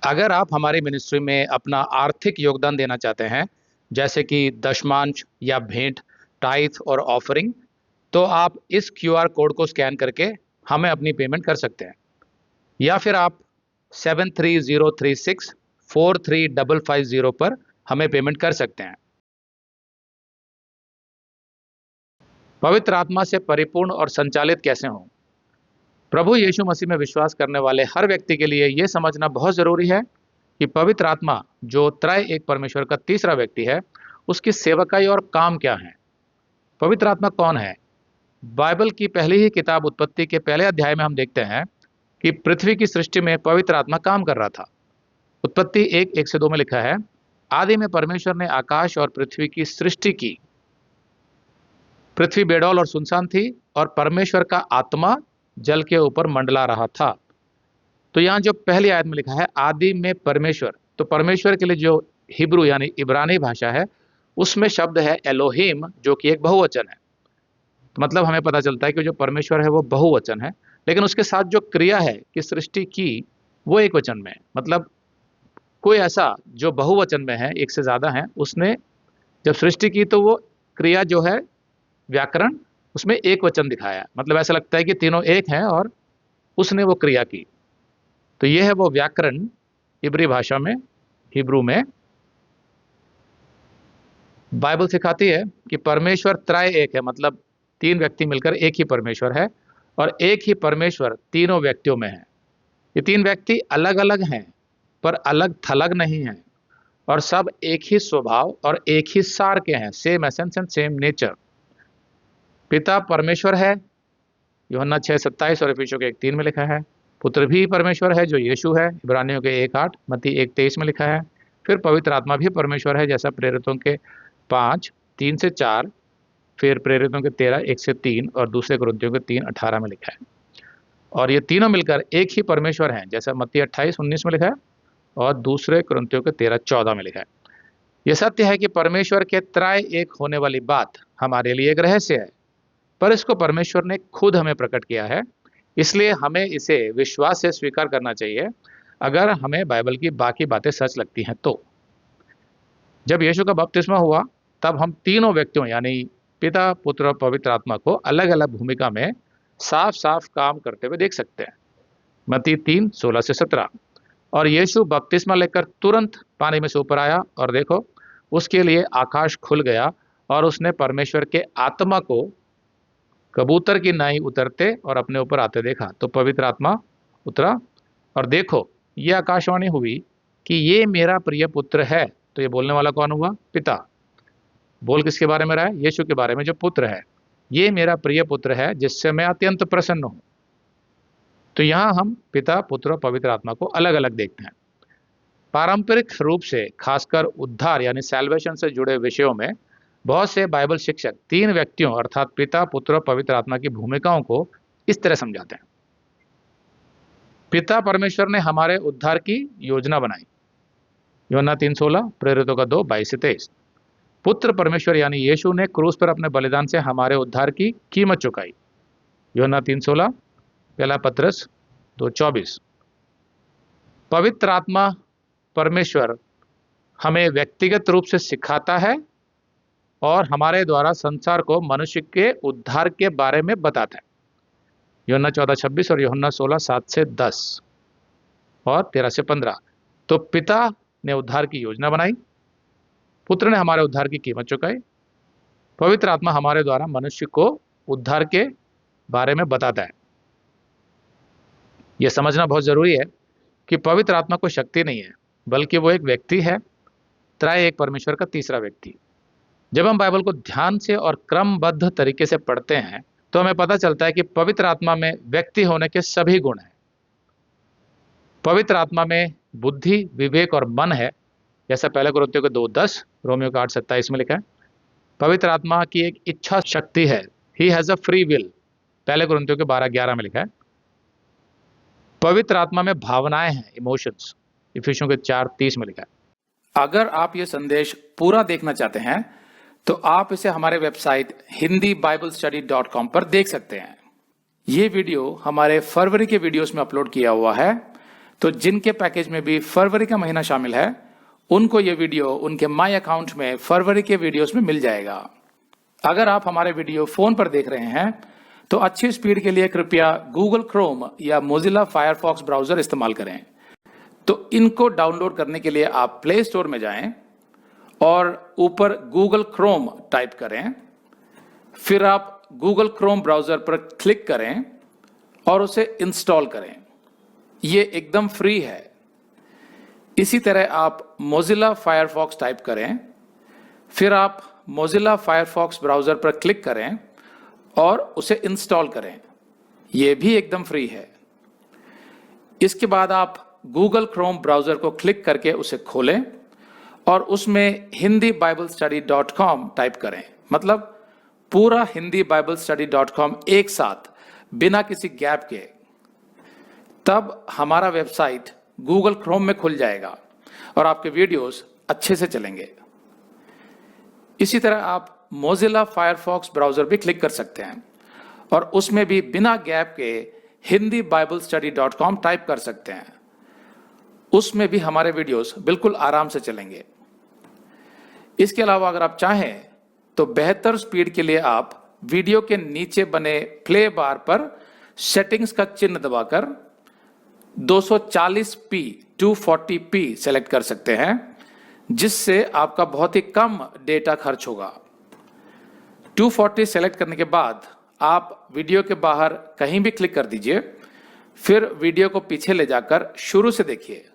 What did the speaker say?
अगर आप हमारी मिनिस्ट्री में अपना आर्थिक योगदान देना चाहते हैं, जैसे कि दशमांश या भेंट, टाइथ और ऑफरिंग, तो आप इस क्यूआर कोड को स्कैन करके हमें अपनी पेमेंट कर सकते हैं। या फिर आप 7303643550 पर हमें पेमेंट कर सकते हैं। पवित्र आत्मा से परिपूर्ण और संचालित कैसे हों? प्रभु यीशु मसीह में विश्वास करने वाले हर व्यक्ति के लिए यह समझना बहुत जरूरी है कि पवित्र आत्मा, जो त्रय एक परमेश्वर का तीसरा व्यक्ति है, उसकी सेवकाई और काम क्या है। पवित्र आत्मा कौन है? बाइबल की पहली ही किताब उत्पत्ति के पहले अध्याय में हम देखते हैं कि पृथ्वी की सृष्टि में पवित्र आत्मा काम कर रहा था। उत्पत्ति 1:1-2 में लिखा है, आदि में परमेश्वर ने आकाश और पृथ्वी की सृष्टि की। पृथ्वी बेडौल और सुनसान थी और परमेश्वर का आत्मा जल के ऊपर मंडला रहा था। तो यहाँ जो पहली आयत में लिखा है आदि में परमेश्वर, तो परमेश्वर के लिए जो हिब्रू यानी इब्रानी भाषा है, उसमें शब्द है एलोहिम, जो कि एक बहुवचन है। तो मतलब हमें पता चलता है कि जो परमेश्वर है वो बहुवचन है, लेकिन उसके साथ जो क्रिया है कि सृष्टि की, वो एक वचन में है। मतलब कोई ऐसा जो बहुवचन में है, एक से ज्यादा है, उसने जब सृष्टि की तो वो क्रिया जो है, व्याकरण, उसमें एक वचन दिखाया। मतलब ऐसा लगता है कि तीनों एक हैं और उसने वो क्रिया की। तो ये है वो व्याकरण इब्री भाषा में, हिब्रू में। बाइबल सिखाती है कि परमेश्वर त्रय एक है, मतलब तीन व्यक्ति मिलकर एक ही परमेश्वर है, और एक ही परमेश्वर तीनों व्यक्तियों में है। ये तीन व्यक्ति अलग अलग हैं पर अलग थलग नहीं हैं, और सब एक ही स्वभाव और एक ही सार के हैं, same essence and same nature. पिता परमेश्वर है, यूहन्ना 6:27 और इफिसियों के 1:3 में लिखा है। पुत्र भी परमेश्वर है जो यीशु है, इब्रानियों के 1:8, मत्ती 1:23 में लिखा है। फिर पवित्र आत्मा भी परमेश्वर है, जैसा प्रेरितों के 5:3-4, फिर प्रेरितों के 13:1-3 और दूसरे कुरिन्थियों के 3:18 में लिखा है। और ये तीनों मिलकर एक ही परमेश्वर हैं, जैसा मत्ती 28:19 में लिखा है और दूसरे कुरिन्थियों के 13:14 में लिखा है। यह सत्य है कि परमेश्वर के त्रय एक होने वाली बात हमारे लिए एक रहस्य है, पर इसको परमेश्वर ने खुद हमें प्रकट किया है, इसलिए हमें इसे विश्वास से स्वीकार करना चाहिए अगर हमें बाइबल की बाकी बातें सच लगती हैं। तो जब यीशु का बपतिस्मा हुआ, तब हम तीनों व्यक्तियों यानी पिता, पुत्र और पवित्र आत्मा को अलग अलग भूमिका में साफ साफ काम करते हुए देख सकते हैं। मत्ती 3:16-17। और यीशु बपतिस्मा लेकर तुरंत पानी में से ऊपर आया, और देखो, उसके लिए आकाश खुल गया और उसने परमेश्वर के आत्मा को कबूतर की नाई उतरते और अपने ऊपर आते देखा। तो पवित्र आत्मा उतरा, और देखो, ये आकाशवाणी हुई कि ये मेरा प्रिय पुत्र है। तो ये बोलने वाला कौन हुआ? पिता। बोल किसके बारे में रहा है? यीशु के बारे में, जो पुत्र है। ये मेरा प्रिय पुत्र है जिससे मैं अत्यंत प्रसन्न हूं। तो यहां हम पिता, पुत्र और पवित्र आत्मा को अलग अलग देखते हैं। पारंपरिक रूप से, खासकर उद्धार यानी सैल्वेशन से जुड़े विषयों में, बहुत से बाइबल शिक्षक तीन व्यक्तियों अर्थात पिता, पुत्र और पवित्र आत्मा की भूमिकाओं को इस तरह समझाते हैं। पिता परमेश्वर ने हमारे उद्धार की योजना बनाई, यूहन्ना 3:16, प्रेरितों का 2:22-23। पुत्र परमेश्वर यानी यीशु ने क्रूस पर अपने बलिदान से हमारे उद्धार की कीमत चुकाई, यूहन्ना 3:16, पहला पत्रस 2:24। पवित्र आत्मा परमेश्वर हमें व्यक्तिगत रूप से सिखाता है और हमारे द्वारा संसार को मनुष्य के उद्धार के बारे में बताता है, यूहन्ना 14:26 और यूहन्ना 16:7-10 और 13-15। तो पिता ने उद्धार की योजना बनाई, पुत्र ने हमारे उद्धार की कीमत चुकाई, पवित्र आत्मा हमारे द्वारा मनुष्य को उद्धार के बारे में बताता है। यह समझना बहुत जरूरी है कि पवित्र आत्मा कोई शक्ति नहीं है, बल्कि वो एक व्यक्ति है, त्रय एक परमेश्वर का तीसरा व्यक्ति। जब हम बाइबल को ध्यान से और क्रमबद्ध तरीके से पढ़ते हैं, तो हमें पता चलता है कि पवित्र आत्मा में व्यक्ति होने के सभी गुण हैं। पवित्र आत्मा में बुद्धि, विवेक और मन है, जैसा पहले कुरिन्थियों के 2:10, रोमियो का 8:27 में लिखा है। पवित्र आत्मा की एक इच्छा शक्ति है, he has a free will, पहले कुरिन्थियों के 12:11 में लिखा है। पवित्र आत्मा में भावनाएं हैं, इमोशंस, इफिसियों के 4:30 में लिखा है। अगर आप ये संदेश पूरा देखना चाहते हैं तो आप इसे हमारे वेबसाइट hindiibiblestudy.com पर देख सकते हैं। ये वीडियो हमारे फरवरी के वीडियोस में अपलोड किया हुआ है, तो जिनके पैकेज में भी फरवरी का महीना शामिल है उनको ये वीडियो उनके माई अकाउंट में फरवरी के वीडियोस में मिल जाएगा। अगर आप हमारे वीडियो फोन पर देख रहे हैं तो अच्छी स्पीड के लिए कृपया गूगल क्रोम या मोजिला फायरफॉक्स ब्राउजर इस्तेमाल करें। तो इनको डाउनलोड करने के लिए आप प्ले स्टोर में जाएं और ऊपर गूगल क्रोम टाइप करें, फिर आप गूगल क्रोम ब्राउजर पर क्लिक करें और उसे इंस्टॉल करें। ये एकदम फ्री है। इसी तरह आप मोजिला फायरफॉक्स टाइप करें, फिर आप मोजिला फायरफॉक्स ब्राउजर पर क्लिक करें और उसे इंस्टॉल करें। यह भी एकदम फ्री है। इसके बाद आप गूगल क्रोम ब्राउजर को क्लिक करके उसे खोलें और उसमें hindibiblesteady.com टाइप करें, मतलब पूरा hindibiblesteady.com एक साथ बिना किसी गैप के। तब हमारा वेबसाइट गूगल क्रोम में खुल जाएगा और आपके वीडियोस अच्छे से चलेंगे। इसी तरह आप मोजिला फायरफॉक्स ब्राउजर भी क्लिक कर सकते हैं और उसमें भी बिना गैप के hindibiblesteady.com टाइप कर सकते हैं। उसमें भी हमारे वीडियोस बिल्कुल आराम से चलेंगे। इसके अलावा अगर आप चाहें तो बेहतर स्पीड के लिए आप वीडियो के नीचे बने प्ले बार पर सेटिंग्स का चिन्ह दबाकर 240p 240p सेलेक्ट कर सकते हैं, जिससे आपका बहुत ही कम डेटा खर्च होगा। 240 सेलेक्ट करने के बाद आप वीडियो के बाहर कहीं भी क्लिक कर दीजिए, फिर वीडियो को पीछे ले जाकर शुरू से देखिए।